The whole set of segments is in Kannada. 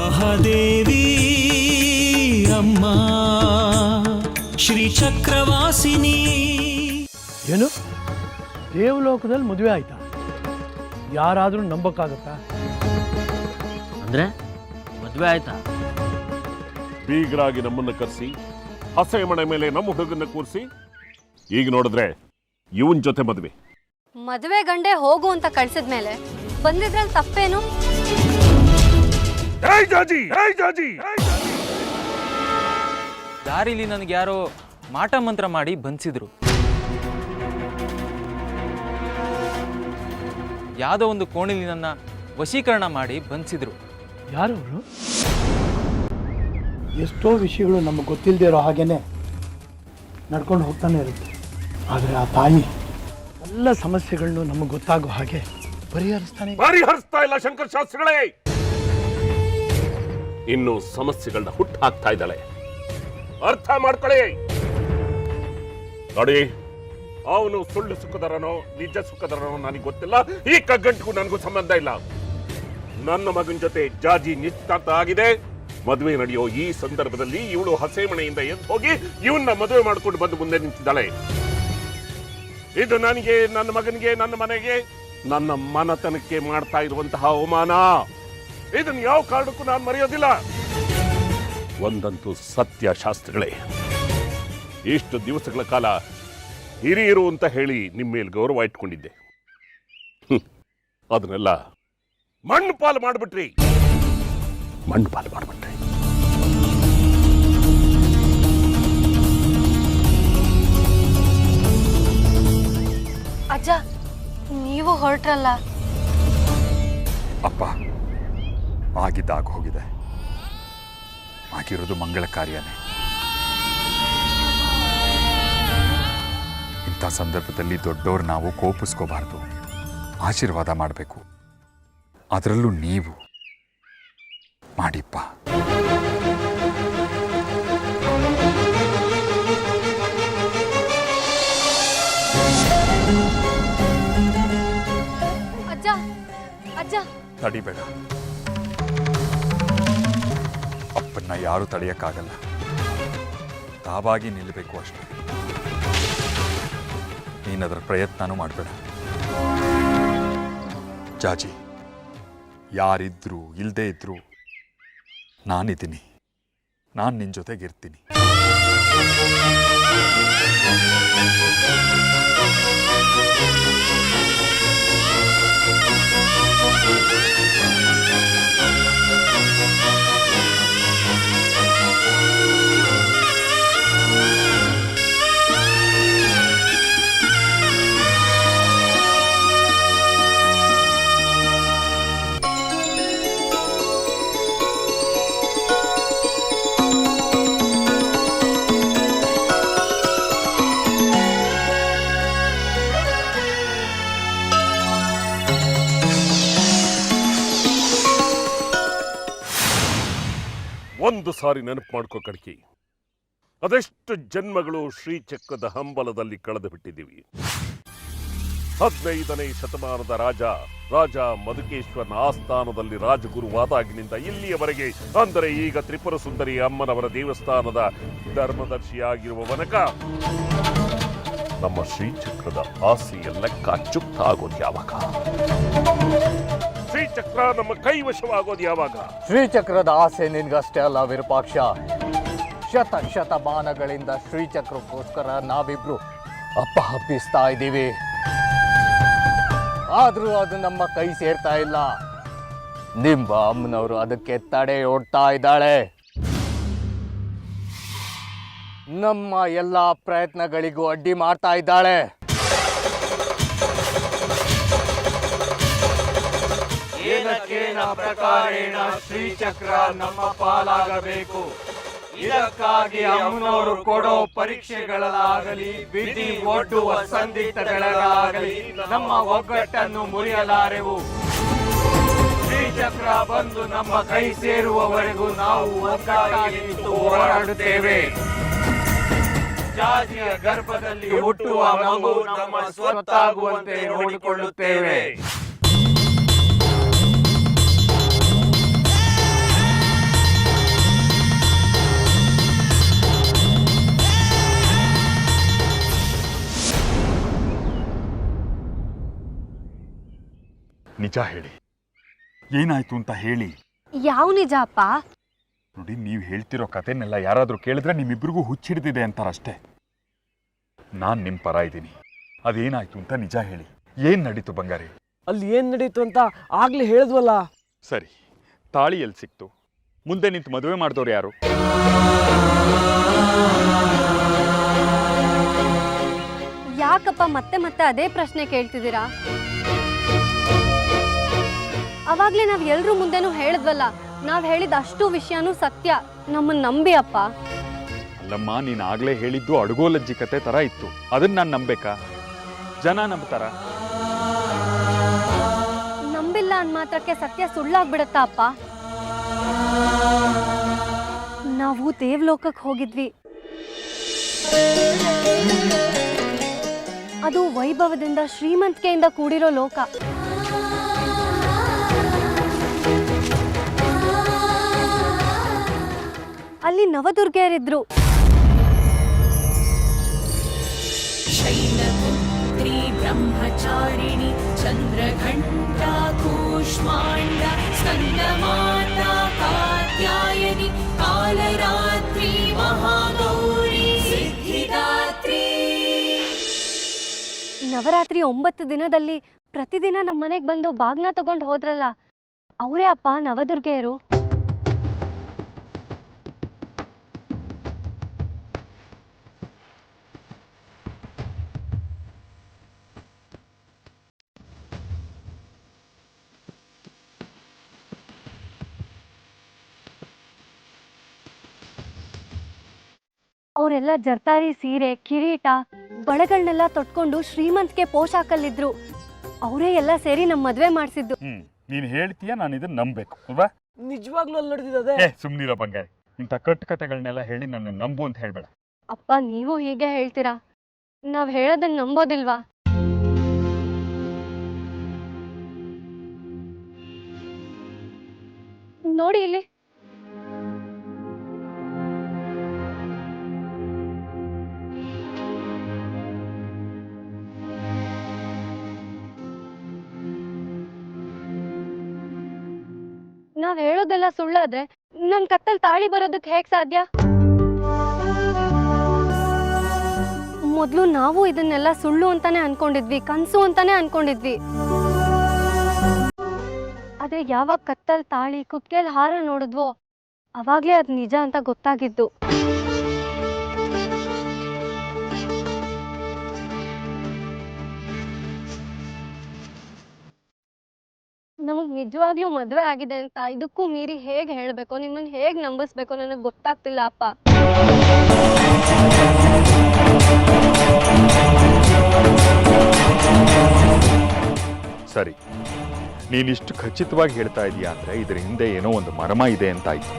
ಮಹಾದೇವಿ ಅಮ್ಮ ಶ್ರೀ ಚಕ್ರವಾಸಿನಿ. ಏನು ದೇವಲೋಕದಲ್ಲಿ ಮದುವೆ ಆಯ್ತಾ? ಯಾರಾದರೂ ನಂಬಕ್ಕಾಗತ್ತಾ? ಅಂದ್ರೆ ಮದುವೆ ಆಯ್ತಾ? ಬೀಗರಾಗಿ ನಮ್ಮನ್ನ ಕರೆಸಿ ಹಸೆ ಮನೆ ಮೇಲೆ ನಮ್ಮ ಹುಡುಗನ್ನ ಕೂರಿಸಿ ಈಗ ನೋಡಿದ್ರೆ ಇವನ್ ಜೊತೆ ಮದುವೆ ಗಂಡೆ ಹೋಗು ಅಂತ ಕಳ್ಸಿದ್ಮೇಲೆ ಬಂದಿದ್ರಲ್ಲಿ ತಪ್ಪೇನು? ದಾರಿಲಿ ನನಗೆ ಯಾರೋ ಮಾಟ ಮಂತ್ರ ಮಾಡಿ ಬಂಧಿಸಿದ್ರು. ಯಾವುದೋ ಒಂದು ಕೋಣೆಯಲ್ಲಿ ನನ್ನ ವಶೀಕರಣ ಮಾಡಿ ಬಂಧಿಸಿದ್ರು. ಯಾರವರು? ಎಷ್ಟೋ ವಿಷಯಗಳು ನಮಗೆ ಗೊತ್ತಿಲ್ಲದೆ ಇರೋ ಹಾಗೇನೆ ನಡ್ಕೊಂಡು ಹೋಗ್ತಾನೆ ಇರುತ್ತೆ. ಆದರೆ ಆ ತಾಯಿ ಎಲ್ಲ ಸಮಸ್ಯೆಗಳನ್ನು ನಮಗೆ ಗೊತ್ತಾಗೋ ಹಾಗೆ ಪರಿಹರಿಸ್ತಾ ಇಲ್ಲ ಶಂಕರ್ ಶಾಸ್ತ್ರಿಗಳೇ. ಇನ್ನು ಸಮಸ್ಯೆಗಳನ್ನ ಹುಟ್ಟು ಹಾಕ್ತಾ ಇದ್ದಾಳೆ. ಅರ್ಥ ಮಾಡ್ಕೊಳ್ಳಿ. ನೋಡಿ, ಅವನು ಸುಳ್ಳು ಸುಖದರನೋ ನಿಜ ಸುಖದರನೋ ನನಗೆ ಗೊತ್ತಿಲ್ಲ. ಈ ಕಗ್ಗಂಟಿಗೂ ನನಗೂ ಸಂಬಂಧ ಇಲ್ಲ. ನನ್ನ ಮಗನ ಜೊತೆ ಜಾಜಿ ನಿಶ್ಚಿತಾರ್ಥ ಆಗಿದೆ. ಮದುವೆ ನಡೆಯೋ ಈ ಸಂದರ್ಭದಲ್ಲಿ ಇವಳು ಹಸೆ ಮನೆಯಿಂದ ಎದ್ದು ಹೋಗಿ ಇವನ್ನ ಮದುವೆ ಮಾಡಿಕೊಂಡು ಬಂದು ಮುಂದೆ ನಿಂತಿದ್ದಾಳೆ. ಇದು ನನಗೆ, ನನ್ನ ಮಗನಿಗೆ, ನನ್ನ ಮನೆಗೆ, ನನ್ನ ಮನತನಕ್ಕೆ ಮಾಡ್ತಾ ಇರುವಂತಹ ಅವಮಾನ. ಇದನ್ನು ಯಾವ ಕಾರಣಕ್ಕೂ ನಾನು ಮರೆಯೋದಿಲ್ಲ. ಒಂದಂತೂ ಸತ್ಯ ಶಾಸ್ತ್ರಿಗಳೇ, ಇಷ್ಟು ದಿವಸಗಳ ಕಾಲ ಹಿರಿಯರು ಅಂತ ಹೇಳಿ ನಿಮ್ಮ ಮೇಲೆ ಗೌರವ ಇಟ್ಕೊಂಡಿದ್ದೆ. ಅದನ್ನೆಲ್ಲ ಮಣ್ಣು ಪಾಲು ಮಾಡಿಬಿಟ್ರಿ. ಅಜ್ಜ, ನೀವು ಹೊರಟ್ರಲ್ಲ? ಅಪ್ಪ, ಆಗಿದ್ದಾಗ ಹೋಗಿದೆ. ಆಗಿರೋದು ಮಂಗಳ ಕಾರ್ಯನೇ. ಇಂಥ ಸಂದರ್ಭದಲ್ಲಿ ದೊಡ್ಡವ್ರು ನಾವು ಕೋಪಿಸ್ಕೋಬಾರ್ದು, ಆಶೀರ್ವಾದ ಮಾಡಬೇಕು. ಅದರಲ್ಲೂ ನೀವು ಮಾಡಿಪ್ಪ. ಅಜ್ಜ, ಅಜ್ಜ, ತಡಿಬೇಡ. ಅಪ್ಪನ್ನ ಯಾರು ತಡೆಯಕ್ಕಾಗಲ್ಲ. ತಾವಾಗಿ ನಿಲ್ಲಬೇಕು ಅಷ್ಟೇ. ನೀನದರ ಪ್ರಯತ್ನನೂ ಮಾಡಬೇಡ. ಜಾಜಿ, ಯಾರಿದ್ರು ಇಲ್ಲದೆ ಇದ್ರು ನಾನಿದ್ದೀನಿ. ನಾನು ನಿನ್ನ ಜೊತೆಗಿರ್ತೀನಿ. ಒಂದು ಸಾರಿ ನೆನಪು ಮಾಡ್ಕೋ ಕಡ್ಕಿ, ಅದೆಷ್ಟು ಜನ್ಮಗಳು ಶ್ರೀಚಕ್ರದ ಹಂಬಲದಲ್ಲಿ ಕಳೆದು ಬಿಟ್ಟಿದ್ದೀವಿ. 15ನೇ ಶತಮಾನದ ರಾಜ ಮಧುಕೇಶ್ವರನ ಆಸ್ಥಾನದಲ್ಲಿ ರಾಜಗುರುವಾದಾಗಿನಿಂದ ಇಲ್ಲಿಯವರೆಗೆ, ಅಂದರೆ ಈಗ ತ್ರಿಪುರ ಸುಂದರಿ ಅಮ್ಮನವರ ದೇವಸ್ಥಾನದ ಧರ್ಮದರ್ಶಿಯಾಗಿರುವ ವನಕ ನಮ್ಮ ಶ್ರೀಚಕ್ರದ ಆಸೆಯ ಲೆಕ್ಕ ಚುಕ್ತ ಆಗೋದು ಯಾವಾಗ? ಶ್ರೀಚಕ್ರ ನಮ್ಮ ಕೈವಶವಾಗೋದು ಯಾವಾಗ? ಶ್ರೀಚಕ್ರದ ಆಸೆ ನಿನ್ಗಷ್ಟೇ ಅಲ್ಲ ವಿರೂಪಾಕ್ಷ. ಶತಮಾನಗಳಿಂದ ಶ್ರೀಚಕ್ರಕ್ಕೋಸ್ಕರ ನಾವಿಬ್ರು ಅಪ್ಪಹಪ್ಪಿಸ್ತಾ ಇದ್ದೀವಿ. ಆದ್ರೂ ಅದು ನಮ್ಮ ಕೈ ಸೇರ್ತಾ ಇಲ್ಲ. ನಿಮ್ಮ ಅಮ್ಮನವರು ಅದಕ್ಕೆ ತಡೆ ಒಡ್ತಾ ಇದ್ದಾಳೆ. ನಮ್ಮ ಎಲ್ಲ ಪ್ರಯತ್ನಗಳಿಗೂ ಅಡ್ಡಿ ಮಾಡ್ತಾ ಇದ್ದಾಳೆ. ಏನಕ್ಕೇನ ಪ್ರಕಾರೇಣ ಶ್ರೀಚಕ್ರ ನಮ್ಮ ಪಾಲಾಗಬೇಕು. ಇದಕ್ಕಾಗಿ ಅಮ್ಮನವರು ಕೊಡೋ ಪರೀಕ್ಷೆಗಳಾಗಲಿ, ವಿಧಿ ಒಡ್ಡುವ ಸಂದಿಗ್ಧಗಳಾಗಲಿ ನಮ್ಮ ಒಗ್ಗಟ್ಟನ್ನು ಮುರಿಯಲಾರೆವು. ಶ್ರೀಚಕ್ರ ಬಂದು ನಮ್ಮ ಕೈ ಸೇರುವವರೆಗೂ ನಾವು ಒಗ್ಗಟ್ಟಾಗಿ ನಿಂತು ಹೋರಾಡುತ್ತೇವೆ. ಜಾಜಿಯ ಗರ್ಭದಲ್ಲಿ ಹುಟ್ಟುವ ಮಗು ನಮ್ಮ ಸ್ವತ್ತಾಗುವಂತೆ ನೋಡಿಕೊಳ್ಳುತ್ತೇವೆ. ನಿಜ ಹೇಳಿ, ಏನಾಯ್ತು ಅಂತ ಹೇಳಿ. ಯಾವ ನಿಜ ಅಪ್ಪ? ನೋಡಿ, ನೀವು ಹೇಳ್ತಿರೋ ಕಥೆನೆಲ್ಲ ಯಾರಾದರೂ ಕೇಳಿದ್ರೆ ನಿಮ್ಮಿಬ್ರಿಗೂ ಹುಚ್ಚಿಡ್ದಿದೆ ಅಂತಾರಷ್ಟೇ. ನಾನು ನಿಮ್ಮ ಪರ ಇದ್ದೀನಿ. ಅದೇನಾಯ್ತು ಅಂತ ನಿಜ ಹೇಳಿ. ಏನು ನಡೀತು ಬಂಗಾರಿ? ಅಲ್ಲಿ ಏನು ನಡೀತು ಅಂತ ಆಗ್ಲೇ ಹೇಳಿದ್ವಲ್ಲ. ಸರಿ, ತಾಳಿ ಎಲ್ಲಿ ಸಿಕ್ತು? ಮುಂದೆ ನಿಂತು ಮದುವೆ ಮಾಡಿದವ್ರು ಯಾರು? ಯಾಕಪ್ಪ ಮತ್ತೆ ಮತ್ತೆ ಅದೇ ಪ್ರಶ್ನೆ ಕೇಳ್ತಿದ್ದೀರಾ? ಅವಾಗ್ಲೇ ನಾವ್ ಎಲ್ರೂ ಮುಂದೆನೂ ಹೇಳಿದ್ವಲ್ಲ, ನಾವ್ ಹೇಳಿದ ಅಷ್ಟು ವಿಷಯನೂ ಸತ್ಯ. ನಮ್ಮನ್ನ ನಂಬಿ ಅಪ್ಪ. ಅಲ್ಲಮ್ಮ, ನೀನು ಆಗ್ಲೇ ಹೇಳಿದ್ದು ಅಡುಗೋಲಜ್ಜಿ ಕತೆ ತರ ಇತ್ತು. ಅದನ್ನ ನಾನು ನಂಬೇಕಾ? ಜನ ನಂಬ್ತಾರ? ನಂಬಿಲ್ಲ ಅಂದ್ ಮಾತ್ರಕ್ಕೆ ಸತ್ಯ ಸುಳ್ಳಾಗ್ಬಿಡತ್ತಾ ಅಪ್ಪ? ನಾವು ದೇವಲೋಕಕ್ಕೆ ಹೋಗಿದ್ವಿ. ಅದು ವೈಭವದಿಂದ ಶ್ರೀಮಂತಿಕೆಯಿಂದ ಕೂಡಿರೋ ಲೋಕ. ಅಲ್ಲಿ ನವದುರ್ಗೆಯರಿದ್ರು. ಶೈಲಪುತ್ರಿ ಬ್ರಹ್ಮಚಾರಿಣಿ ಚಂದ್ರಘಂಟಾ ಕೂಷ್ಮಾಂಡ ಸ್ಕಂದಮಾತಾ ಕಾತ್ಯಾಯನಿ ಕಾಲರಾತ್ರಿ ಮಹಾಗೌರಿ ಸಿದ್ಧಿದಾತ್ರಿ. ನವರಾತ್ರಿ 9 ದಿನದಲ್ಲಿ ಪ್ರತಿದಿನ ನಮ್ಮ ಮನೆಗೆ ಬಂದು ಬಾಗ್ನ ತಗೊಂಡು ಹೋದ್ರಲ್ಲ, ಅವರೇ ಅಪ್ಪ ನವದುರ್ಗೆಯರು. ಅವರೆಲ್ಲ ಜರ್ತಾರಿ ಸೀರೆ, ಕಿರೀಟ, ಬಳೆಗಳನ್ನೆಲ್ಲ ತೊಟ್ಕೊಂಡು ಶ್ರೀಮಂತಿಕೆ ಪೋಷಾಕಲ್ಲಿದ್ರು. ಅವರೇ ಎಲ್ಲ ಸೇರಿ ನಮ್ಮ ಮದ್ವೆ ಮಾಡಿಸಿದ್ದು. ನೀನು ಹೇಳ್ತೀಯ, ನಾನು ಇದನ್ನ ನಂಬಬೇಕು ಅಲ್ವಾ? ನಿಜವಾಗ್ಲೂ ಅಲ್ಲಿ ನಡೆದಿದೆ. ಸುಮ್ನಿರೋ ಬಂಗಾರಿ, ಇಂಥ ಕಟ್ಟು ಕಥೆಗಳನ್ನೆಲ್ಲ ಹೇಳಿ ನನ್ನ ನಂಬು ಅಂತ ಹೇಳ್ಬೇಡ. ಅಪ್ಪ, ನೀವು ಹೀಗೆ ಹೇಳ್ತೀರಾ, ನಾವ್ ಹೇಳೋದನ್ನ ನಂಬೋದಿಲ್ವಾ? ನೋಡಿ ಇಲ್ಲಿ. ನಾವ್ ಹೇಳೋದೆಲ್ಲ ಸುಳ್ಳಾದ್ರೆ ನನ್ ಕತ್ತಲ್ ತಾಳಿ ಬರೋದಕ್ಕೆ ಹೇಗ್ ಸಾಧ್ಯ? ಮೊದ್ಲು ನಾವು ಇದನ್ನೆಲ್ಲ ಸುಳ್ಳು ಅಂತಾನೆ ಅನ್ಕೊಂಡಿದ್ವಿ, ಕನ್ಸು ಅಂತಾನೆ ಅನ್ಕೊಂಡಿದ್ವಿ. ಆದ್ರೆ ಯಾವಾಗ ಕತ್ತಲ್ ತಾಳಿ, ಕುತ್ತಿಗೆಲ್ ಹಾರ ನೋಡಿದ್ವೋ ಅವಾಗ್ಲೇ ಅದ್ ನಿಜ ಅಂತ ಗೊತ್ತಾಗಿದ್ದು. ನಮಗ್ ನಿಜವಾಗ್ಲೂ ಮದ್ವೆ ಆಗಿದೆ ಅಂತ ಇದಕ್ಕೂ ಮೀರಿ ಹೇಗ್ ಹೇಳ್ಬೇಕೋ, ನಿಮ್ಮನ್ನ ಹೇಗ್ ನಂಬಿಸ್ಬೇಕೋ ನನಗ್ ಗೊತ್ತಾಗ್ತಿಲ್ಲ ಅಪ್ಪ. ಸರಿ, ನೀನಿಷ್ಟು ಖಚಿತವಾಗಿ ಹೇಳ್ತಾ ಇದೀಯಾ ಅಂದ್ರೆ ಇದ್ರ ಹಿಂದೆ ಏನೋ ಒಂದು ಮರ್ಮ ಇದೆ ಅಂತಾಯ್ತು.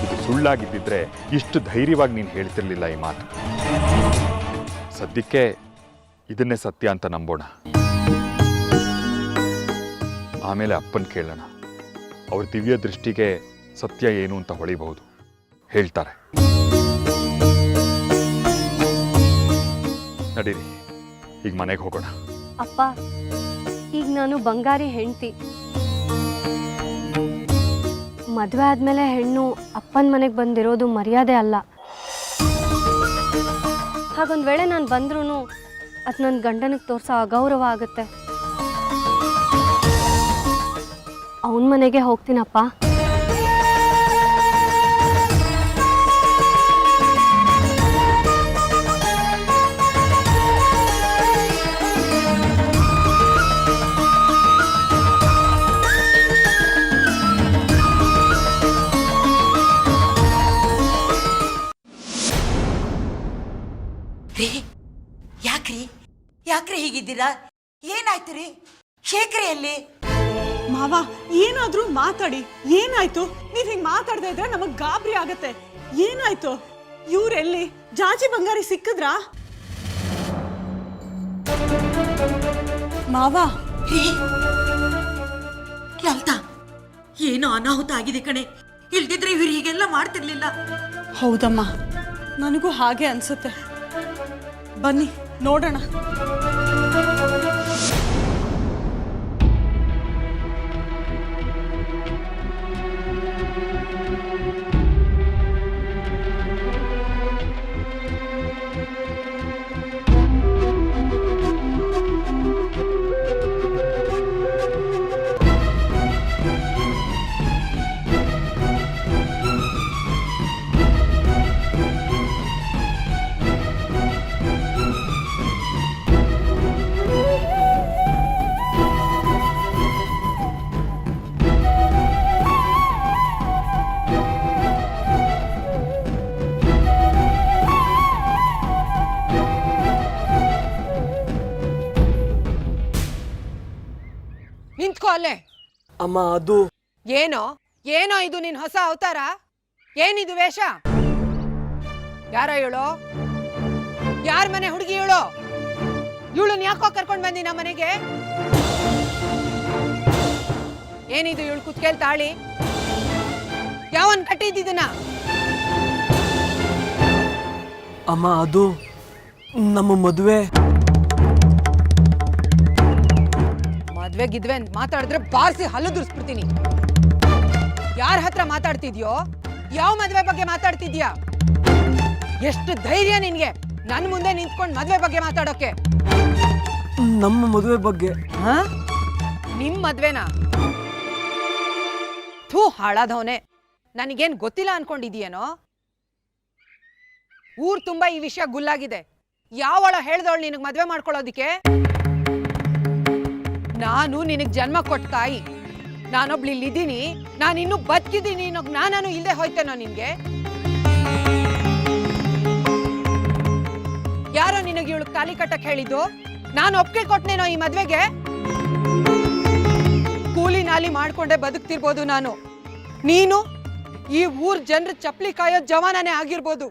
ಇದು ಸುಳ್ಳಾಗಿದ್ದಿದ್ರೆ ಇಷ್ಟು ಧೈರ್ಯವಾಗಿ ನೀನು ಹೇಳ್ತಿರ್ಲಿಲ್ಲ ಈ ಮಾತು. ಸದ್ಯಕ್ಕೆ ಇದನ್ನೇ ಸತ್ಯ ಅಂತ ನಂಬೋಣ. ಆಮೇಲೆ ಅಪ್ಪನ್ ಕೇಳೋಣ. ಅವ್ರ ದಿವ್ಯ ದೃಷ್ಟಿಗೆ ಸತ್ಯ ಏನು ಅಂತ ಹೊಳಿಬಹುದು. ಹೇಳ್ತಾರೆ. ನಡೀರಿ, ಈಗ ಮನೆಗೆ ಹೋಗೋಣ. ಅಪ್ಪ, ಈಗ ನಾನು ಬಂಗಾರಿ ಹೆಂಡತಿ. ಮದ್ವೆ ಆದ್ಮೇಲೆ ಹೆಣ್ಣು ಅಪ್ಪನ ಮನೆಗೆ ಬಂದಿರೋದು ಮರ್ಯಾದೆ ಅಲ್ಲ. ಹಾಗೊಂದ್ ವೇಳೆ ನಾನು ಬಂದ್ರೂ ಅದು ನನ್ನ ಗಂಡನಿಗೆ ತೋರ್ಸೋ ಅಗೌರವ ಆಗುತ್ತೆ. ಅವನ ಮನೆಗೆ ಹೋಗ್ತೀನಪ್ಪ. ಯಾಕ್ರಿ ಹೀಗಿದ್ದೀರಾ? ಏನಾಯ್ತು ರೀ? ಶೇಖರಿಯಲ್ಲಿ ಮಾವ ಏನಾದ್ರೂ ಮಾತಾಡಿ. ಏನಾಯ್ತು? ನೀವ್ ಹಿಂಗ್ ಮಾತಾಡ್ತಾ ಇದ್ರೆ ನಮಗ್ ಗಾಬರಿ ಆಗತ್ತೆ. ಏನಾಯ್ತು? ಇವ್ರೆಲ್ಲಿ? ಜಾಜಿ ಬಂಗಾರಿ ಸಿಕ್ಕಿದ್ರಾ? ಮಾವ ಲಲಿತಾ, ಏನೋ ಅನಾಹುತ ಆಗಿದೆ ಕಣೆ. ಇಲ್ದಿದ್ರೆ ಇವ್ರು ಹೀಗೆಲ್ಲ ಮಾಡ್ತಿರ್ಲಿಲ್ಲ. ಹೌದಮ್ಮ, ನನಗೂ ಹಾಗೆ ಅನ್ಸುತ್ತೆ. ಬನ್ನಿ ನೋಡೋಣ. ಅಲ್ಲೇ. ಅಮ್ಮ ಅದು ಏನೋ ಏನೋ ಇದು ನಿನ್ ಹೊಸ ಅವತಾರ? ಏನಿದು ವೇಷ? ಯಾರ ಇವಳು? ಯಾರ ಮನೆ ಹುಡುಗಿ ಇವಳು? ಇವಳನ್ನ ಯಾಕೋ ಕರ್ಕೊಂಡ್ ಬಂದಿ ನಮ್ಮ ಮನೆಗೆ? ಏನಿದು ಇವಳು ಕುತ್ಕೇಲ್ ತಾಳಿ? ಯಾವನ್ ಕಟ್ಟಿದ್ದಿದನ್ನ? ಅಮ್ಮ ಅದು ನಮ್ಮ ಮದುವೆ. ಮದ್ವೆ ಗಿದ್ವೆ ಅಂತ ಮಾತಾಡಿದ್ರೆ ಬಾರಿಸಿ ಹಲ್ಲು ದುರ್ಸ್ಬಿಡ್ತೀನಿ. ಯಾರ ಹತ್ರ ಮಾತಾಡ್ತಿದ್ಯೋ? ಯಾವ ಮದ್ವೆ ಬಗ್ಗೆ ಮಾತಾಡ್ತಿದ್ಯಾ? ಎಷ್ಟು ಧೈರ್ಯ ನಿನ್ಗೆ ನನ್ ಮುಂದೆ ನಿಂತ್ಕೊಂಡು ಮದ್ವೆ ಬಗ್ಗೆ ಮಾತಾಡೋಕೆ? ನಮ್ಮ ಮದುವೆ ಬಗ್ಗೆ. ನಿಮ್ ಮದ್ವೆನಾ? ಥೂ ಹಾಳಾದವನೆ, ನನಗೇನ್ ಗೊತ್ತಿಲ್ಲ ಅನ್ಕೊಂಡಿದೀಯೇನೋ? ಊರ್ ತುಂಬಾ ಈ ವಿಷಯ ಗುಲ್ಲಾಗಿದೆ. ಯಾವಳ ಹೇಳ್ದವಳು ನಿನಗ್ ಮದ್ವೆ ಮಾಡ್ಕೊಳ್ಳೋದಿಕ್ಕೆ? ನಾನು ನಿನಗ್ ಜನ್ಮ ಕೊಟ್ಟ ತಾಯಿ. ನಾನೊಬ್ಳು ಇಲ್ಲಿದ್ದೀನಿ, ನಾನಿನ್ನೂ ಬದುಕಿದ್ದೀನಿ ಅನ್ನೋ ಜ್ಞಾನನೂ ಇಲ್ಲದೆ ಹೋಯ್ತೇನೋ ನಿನ್ಗೆ? ಯಾರೋ ನಿನಗೆ ಇವಳು ತಾಲಿ ಕಟ್ಟಕ್ ಹೇಳಿದ್ದು? ನಾನು ಒಪ್ಪಿಗೆ ಕೊಟ್ನೇನೋ ಈ ಮದ್ವೆಗೆ? ಕೂಲಿ ನಾಲಿ ಮಾಡ್ಕೊಂಡೆ ಬದುಕ್ತಿರ್ಬೋದು ನಾನು. ನೀನು ಈ ಊರ್ ಜನರ ಚಪ್ಲಿ ಕಾಯೋ ಜವಾನನೇ ಆಗಿರ್ಬೋದು.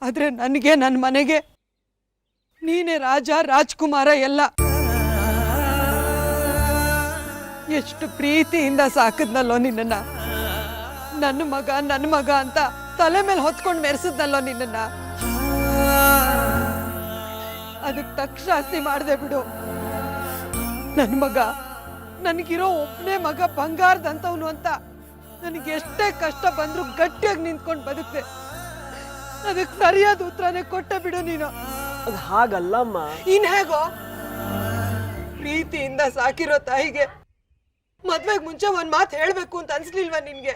ಆದ್ರೆ ನನಗೆ, ನನ್ನ ಮನೆಗೆ ನೀನೇ ರಾಜ, ರಾಜ್ಕುಮಾರ ಎಲ್ಲ. ಎಷ್ಟು ಪ್ರೀತಿಯಿಂದ ಸಾಕದ್ನಲ್ಲೋ ನಿನ್ನ. ನನ್ನ ಮಗ ಅಂತ ತಲೆ ಮೇಲೆ ಹೊತ್ಕೊಂಡು ಮೆರೆಸಿದ್ನಲ್ಲೋ ನಿನ್ನ. ಅದಕ್ಕೆ ತಕ್ಷಾಸ್ತಿ ಮಾಡ್ದೆ ಬಿಡು. ನನ್ನ ಮಗ, ನನಗಿರೋ ಒಬ್ಬನೇ ಮಗ, ಬಂಗಾರದಂತವನು ಅಂತ ನನಗೆ ಎಷ್ಟೇ ಕಷ್ಟ ಬಂದ್ರು ಗಟ್ಟಿಯಾಗಿ ನಿಂತ್ಕೊಂಡು ಬದುಕ್ತೆ. ಅದಕ್ಕೆ ಸರಿಯಾದ ಉತ್ತರನೇ ಕೊಟ್ಟೆ ಬಿಡು ನೀನು. ಅದು ಹಾಗಲ್ಲಮ್ಮ. ಇನ್ ಹೇಗೋ? ಪ್ರೀತಿಯಿಂದ ಸಾಕಿರೋ ತಾಯಿಗೆ ಮದ್ವೆಗ್ ಮುಂಚೆ ಒಂದ್ ಮಾತು ಹೇಳ್ಬೇಕು ಅಂತ ಅನ್ಸ್ಲಿಲ್ವಾ ನಿನ್ಗೆ?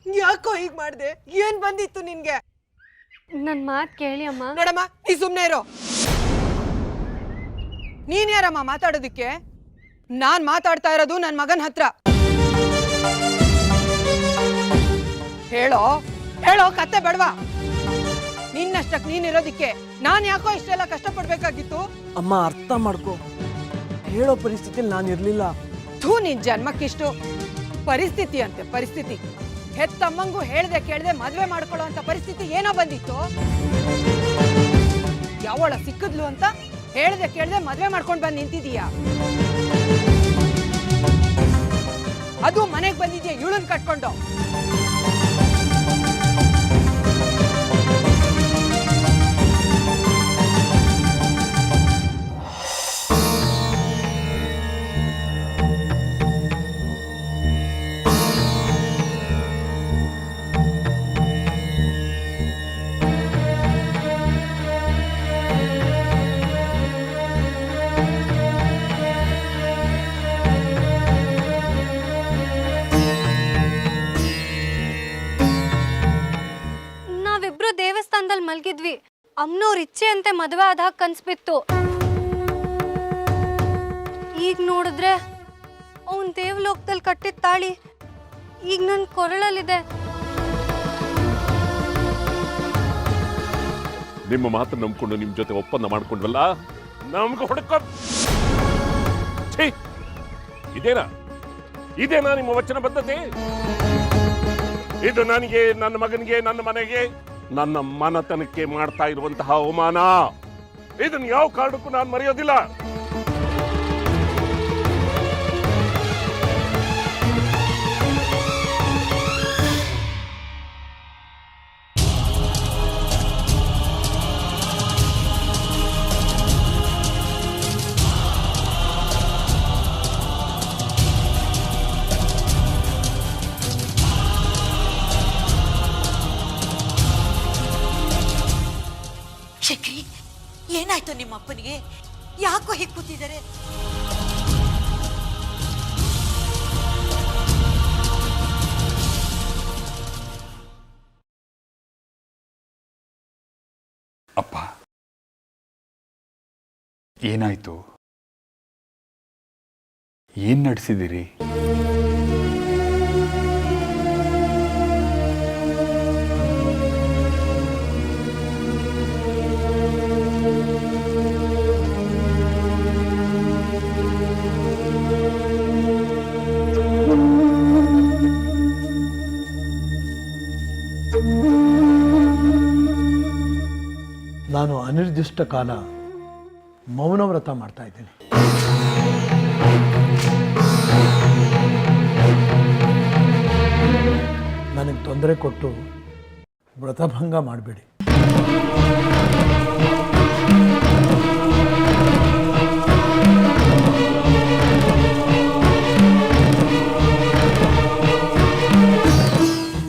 ಯಾಕೋ ಹೀಗ್ ಮಾಡ್ದೆ? ಏನ್ ಬಂದಿತ್ತು ನಿನ್ಗೆ? ನನ್ ಮಾತ್ ಕೇಳಿ ಅಮ್ಮ. ನೋಡಮ್ಮ, ನೀ ಸುಮ್ನೆ ಇರೋ. ನೀನ್ ಯಾರಮ್ಮ ಮಾತಾಡೋದಿಕ್ಕೆ? ನಾನ್ ಮಾತಾಡ್ತಾ ಇರೋದು ನನ್ ಮಗನ್ ಹತ್ರ. ಹೇಳೋ ಹೇಳೋ, ಕತ್ತೆ ಬೇಡವಾ? ನಿನ್ನಷ್ಟಕ್ ನೀನಿರೋದಿಕ್ಕೆ ನಾನ್ ಯಾಕೋ ಇಷ್ಟೆಲ್ಲ ಕಷ್ಟಪಡ್ಬೇಕಾಗಿತ್ತು? ಅಮ್ಮ ಅರ್ಥ ಮಾಡ್ಕೋ, ಹೇಳೋ ಪರಿಸ್ಥಿತಿಲಿ ನಾನು ಇರ್ಲಿಲ್ಲ. ಥೂ, ನಿನ್ ಜನ್ಮಕ್ಕಿಷ್ಟು ಪರಿಸ್ಥಿತಿ ಅಂತೆ ಪರಿಸ್ಥಿತಿ. ಹೆತ್ತಮ್ಮಂಗೂ ಹೇಳ್ದೆ ಕೇಳ್ದೆ ಮದ್ವೆ ಮಾಡ್ಕೊಳ್ಳೋ ಅಂತ ಪರಿಸ್ಥಿತಿ ಏನೋ ಬಂದಿತ್ತು? ಯಾವಳ ಸಿಕ್ಕದ್ಲು ಅಂತ ಹೇಳ್ದೆ ಕೇಳ್ದೆ ಮದ್ವೆ ಮಾಡ್ಕೊಂಡ್ ಬಂದ್ ನಿಂತಿದೀಯಾ? ಅದು ಮನೆಗ್ ಬಂದಿದ್ಯಾ ಇವಳನ್ ಕಟ್ಕೊಂಡು? ದೇವಸ್ಥಾನದಲ್ಲಿ ಮಲ್ಗಿದ್ವಿ. ಅಮ್ಮನವ್ರ ಇಚ್ಛೆ ಅಂತೆ ಮದುವೆ ಆದಾಗ ಕನ್ಸ್ಬಿತ್ತು. ಈಗ ನೋಡಿದ್ರೆ ಅವನ್ ದೇವಲೋಕದಲ್ಲಿ ಕಟ್ಟಿದ ತಾಳಿ ಈಗ ನನ್ನ ಕೊರಳಲ್ಲಿದೆ. ನಿಮ್ಮ ಮಾತು ನಂಬ್ಕೊಂಡು ನಿಮ್ ಜೊತೆ ಒಪ್ಪಂದ ಮಾಡ್ಕೊಂಡ್ವಲ್ಲ, ನಮ್ಗೆ ಹೊಡ್ಕೊ. ಇದೇನಾ ನಿಮ್ಮ ವಚನ ಬದ್ಧತೆ? ಇದು ನನಗೆ, ನನ್ನ ಮಗನಿಗೆ, ನನ್ನ ಮನೆಗೆ, ನನ್ನ ಮನತನಕ್ಕೆ ಮಾಡ್ತಾ ಇರುವಂತಹ ಅವಮಾನ. ಇದನ್ನು ಯಾವ ಕಾರಣಕ್ಕೂ ನಾನು ಮರೆಯೋದಿಲ್ಲ. ಶಕ್ರಿ, ಏನಾಯ್ತು ನಿಮ್ಮಪ್ಪನಿಗೆ? ಯಾಕೋ ಹೀಗೆ ಕೂತಿದ್ದಾರೆ? ಅಪ್ಪ, ಏನಾಯ್ತು? ಏನ್ ನಡೆಸಿದಿರಿ? ಅನಿರ್ದಿಷ್ಟ ಕಾಲ ಮೌನವ್ರತ ಮಾಡ್ತಾ ಇದ್ದೀನಿ. ನನಗೆ ತೊಂದರೆ ಕೊಟ್ಟು ವ್ರತಭಂಗ ಮಾಡಬೇಡಿ.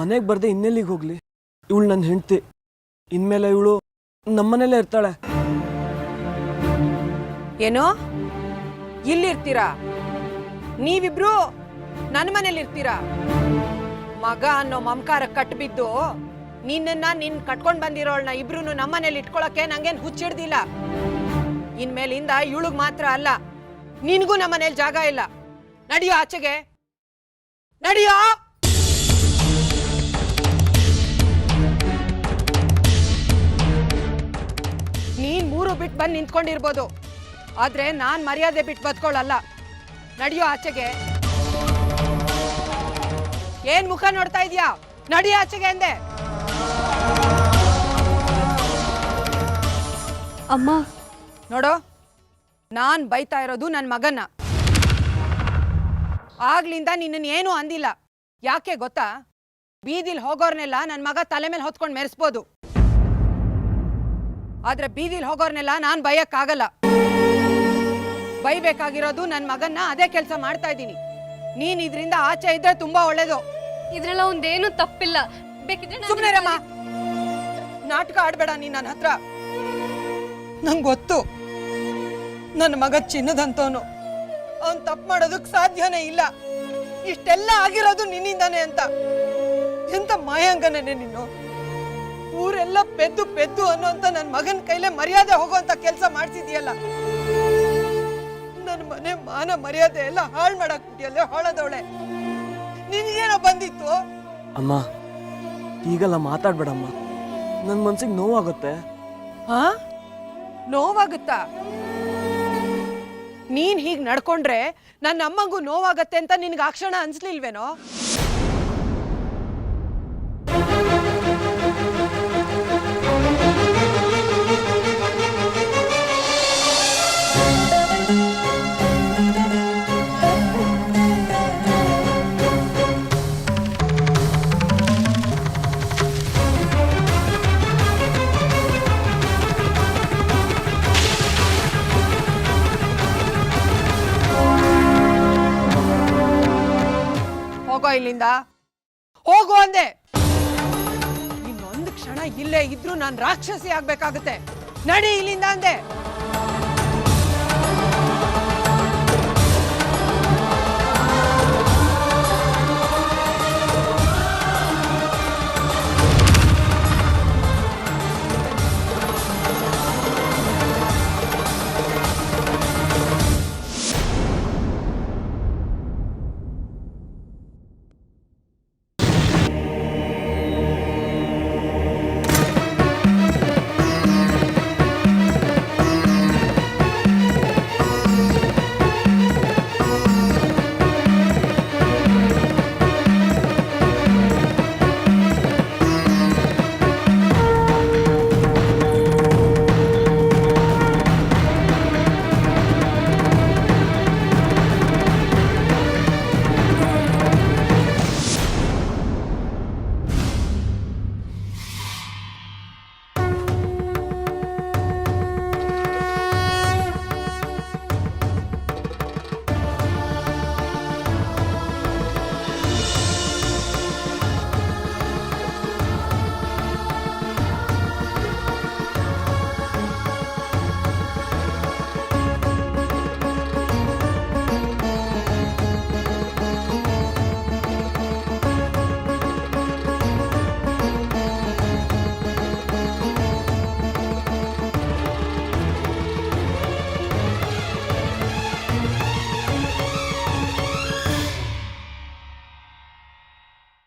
ಮನೆಗೆ ಬರ್ದೆ ಇನ್ನೆಲ್ಲಿಗೆ ಹೋಗ್ಲಿ? ಇವಳು ನನ್ನ ಹೆಂಡತಿ, ಇನ್ಮೇಲೆ ಇವಳು ನಮ್ಮನೇಲೇ ಇರ್ತಾಳೆ. ಏನೋ ಇಲ್ಲಿರ್ತೀರಾ? ನೀವಿಬ್ರು ನನ್ನ ಮನೇಲಿ ಇರ್ತೀರಾ? ಮಗ ಅನ್ನೋ ಮಮಕಾರ ಕಟ್ಬಿದ್ದು ನಿನ್ನ ಕಟ್ಕೊಂಡ್ ಬಂದಿರೋಳ್ನ ಇಬ್ರು ನಮ್ಮನೇಲಿ ಇಟ್ಕೊಳಕ್ಕೆ ನಂಗೇನ್ ಹುಚ್ಚಿಡ್ದಿಲ್ಲ. ಇನ್ಮೇಲಿಂದ ಇವಳಿಗೆ ಮಾತ್ರ ಅಲ್ಲ, ನಿನ್ಗೂ ನಮ್ಮನೇಲಿ ಜಾಗ ಇಲ್ಲ. ನಡಿಯೋ ಆಚೆಗೆ, ನಡಿಯೋ. ನೀನ್ 3 ಬಿಟ್ಟು ಬಂದು ನಿಂತ್ಕೊಂಡಿರ್ಬೋದು, ಆದ್ರೆ ನಾನ್ ಮರ್ಯಾದೆ ಬಿಟ್ಟು ಬದ್ಕೊಳ್ಳಲ್ಲ. ನಡಿಯೋ ಆಚೆಗೆ. ಏನ್ ಮುಖ ನೋಡ್ತಾ ಇದೀಯಾ? ನಡಿ ಆಚೆಗೆ ಅಂದೆ. ಅಮ್ಮ ನೋಡು, ನಾನ್ ಬೈತಾ ಇರೋದು ನನ್ನ ಮಗನ್ನ. ಆಗ್ಲಿಂದ ನಿನ್ನನ್ ಏನೂ ಅಂದಿಲ್ಲ. ಯಾಕೆ ಗೊತ್ತಾ? ಬೀದಿಲ್ ಹೋಗೋರ್ನೆಲ್ಲ ನನ್ನ ಮಗ ತಲೆ ಮೇಲೆ ಹೊತ್ಕೊಂಡು ಮೆರೆಸ್ಬೋದು, ಆದ್ರೆ ಬೀದಿಲ್ ಹೋಗೋರ್ನೆಲ್ಲ ನಾನ್ ಬೈಯಕ್ಕಾಗಲ್ಲ. ಬೈಬೇಕಾಗಿರೋದು ನನ್ನ ಮಗನ್ನ. ಅದೇ ಕೆಲಸ ಮಾಡ್ತಾ ಇದ್ದೀನಿ. ನೀನ್ ಇದ್ರಿಂದ ಆಚೆ ಇದ್ರೆ ತುಂಬಾ ಒಳ್ಳೇದು. ಇದ್ರೆಲ್ಲ ಒಂದೇನು ತಪ್ಪಿಲ್ಲ. ಬೇಕಿದ್ರೆ ಸುಮ್ನೆ ರಮ್ಮ, ನಾಟಕ ಆಡ್ಬೇಡ ನೀನ್ ನನ್ನ ಹತ್ರ. ನಂಗೆ ಗೊತ್ತು ನನ್ನ ಮಗ ಚಿನ್ನದಂತವನು, ಅವನ್ ತಪ್ಪು ಮಾಡೋದಕ್ ಸಾಧ್ಯನೇ ಇಲ್ಲ. ಇಷ್ಟೆಲ್ಲ ಆಗಿರೋದು ನಿನ್ನಿಂದಾನೆ ಅಂತ. ಎಂತ ಮಾಯಾಂಗನೇ ನೀನು. ಊರೆಲ್ಲ ಪೆದ್ದು ಪೆದ್ದು ಅನ್ನೋಂತ ನನ್ನ ಮಗನ ಕೈಲೇ ಮರ್ಯಾದೆ ಹೋಗುವಂತ ಕೆಲಸ ಮಾಡ್ಸಿದ್ಯಲ್ಲ. ನನ್ನ ಮನೆ ಮಾನ ಮರ್ಯಾದೆ ಎಲ್ಲ ಹಾಳು ಮಾಡಕ್ ಬಿಟ್ಟಿಯಲ್ಲ ಹಾಳದವಳೆ. ನಿನ್ಗೇನೋ ಬಂದಿತ್ತು? ಅಮ್ಮ, ಈಗೆಲ್ಲ ಮಾತಾಡ್ಬೇಡಮ್ಮ, ನನ್ನ ಮನ್ಸಿಗೆ ನೋವಾಗುತ್ತೆ. ಹಾ, ನೋವಾಗುತ್ತಾ? ನೀನ್ ಹೀಗ್ ನಡ್ಕೊಂಡ್ರೆ ನನ್ನ ಅಮ್ಮಂಗೂ ನೋವಾಗತ್ತೆ ಅಂತ ನಿನ್ಗೆ ಆ ಕ್ಷಣ ಅನ್ಸ್ಲಿಲ್ವೇನೋ? ಹೋಗೋ ಇಲ್ಲಿಂದ, ಹೋಗು ಅಂದೆ. ಇನ್ನೊಂದು ಕ್ಷಣ ಇಲ್ಲೇ ಇದ್ರೂ ನಾನು ರಾಕ್ಷಸಿ ಆಗ್ಬೇಕಾಗತ್ತೆ. ನಡಿ ಇಲ್ಲಿಂದ ಅಂದೆ.